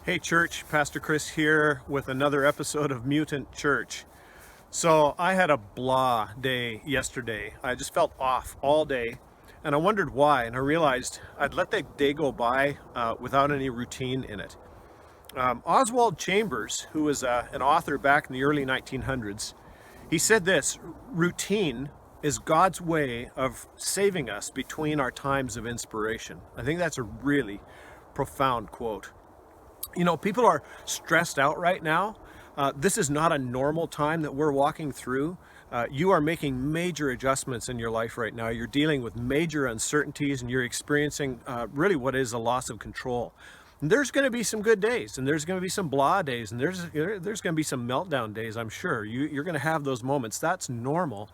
Hey church, Pastor Chris here with another episode of Mutant Church. So I had a blah day yesterday. I just felt off all day and I wondered why, and I realized I'd let that day go by without any routine in it. Oswald Chambers, who was an author back in the early 1900s, he said this: routine is God's way of saving us between our times of inspiration. I think that's a really profound quote. You know, people are stressed out right now. This is not a normal time that we're walking through. You are making major adjustments in your life right now. You're dealing with major uncertainties and you're experiencing really what is a loss of control. And there's going to be some good days and there's going to be some blah days and there's going to be some meltdown days, I'm sure. You're going to have those moments. That's normal.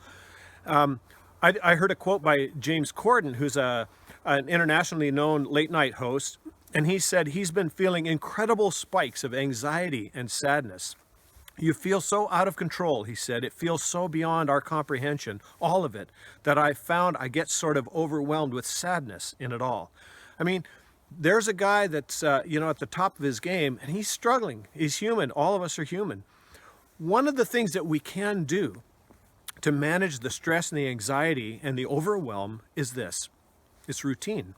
I heard a quote by James Corden, who's an internationally known late night host. And he said he's been feeling incredible spikes of anxiety and sadness. You feel so out of control, he said. It feels so beyond our comprehension, all of it, that I found I get sort of overwhelmed with sadness in it all. I mean, there's a guy that's, at the top of his game, and he's struggling. He's human. All of us are human. One of the things that we can do to manage the stress and the anxiety and the overwhelm is this. It's routine.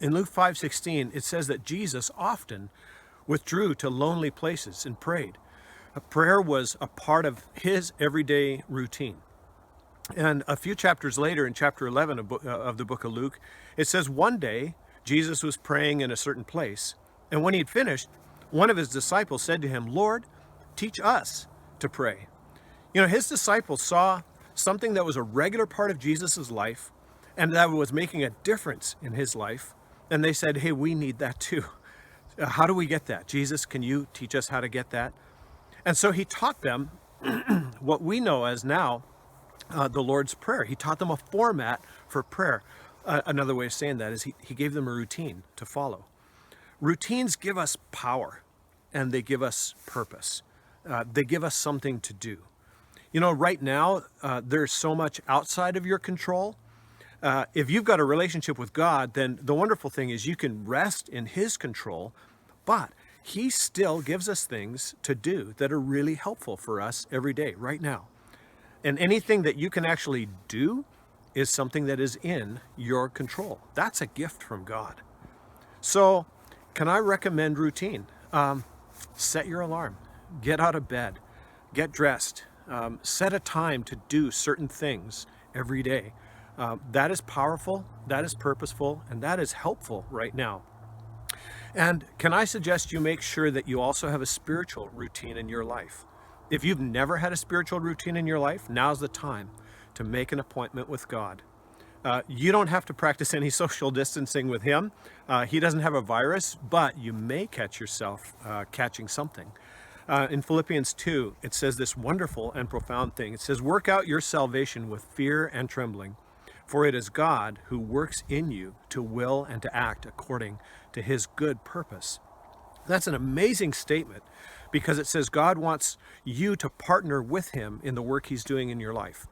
In Luke 5:16, it says that Jesus often withdrew to lonely places and prayed. Prayer was a part of his everyday routine. And a few chapters later, in chapter 11 of the book of Luke, it says one day Jesus was praying in a certain place. And when he'd finished, one of his disciples said to him, "Lord, teach us to pray." You know, his disciples saw something that was a regular part of Jesus's life and that was making a difference in his life. And they said, "Hey, we need that too. How do we get that? Jesus, can you teach us how to get that?" And so he taught them what we know as now the Lord's Prayer. He taught them a format for prayer. Another way of saying that is he gave them a routine to follow. Routines give us power and they give us purpose. They give us something to do. You know, right now, there's so much outside of your control. If you've got a relationship with God, then the wonderful thing is you can rest in his control, but he still gives us things to do that are really helpful for us every day, right now. And anything that you can actually do is something that is in your control. That's a gift from God. So, can I recommend routine? Set your alarm, get out of bed, get dressed, set a time to do certain things every day. That is powerful, that is purposeful, and that is helpful right now. And can I suggest you make sure that you also have a spiritual routine in your life? If you've never had a spiritual routine in your life, now's the time to make an appointment with God. You don't have to practice any social distancing with him. He doesn't have a virus, but you may catch yourself catching something. In Philippians 2, it says this wonderful and profound thing. It says, "Work out your salvation with fear and trembling. For it is God who works in you to will and to act according to his good purpose." That's an amazing statement because it says God wants you to partner with him in the work he's doing in your life.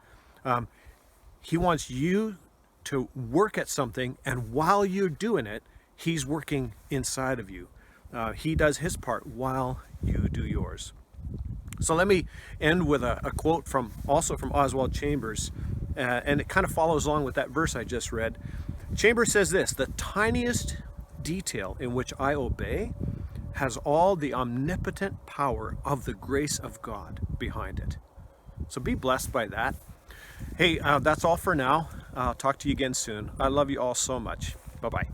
He wants you to work at something, and while you're doing it, he's working inside of you. He does his part while you do yours. So let me end with a quote from Oswald Chambers. And it kind of follows along with that verse I just read. Chambers says this: "The tiniest detail in which I obey has all the omnipotent power of the grace of God behind it." So be blessed by that. Hey, that's all for now. I'll talk to you again soon. I love you all so much. Bye-bye.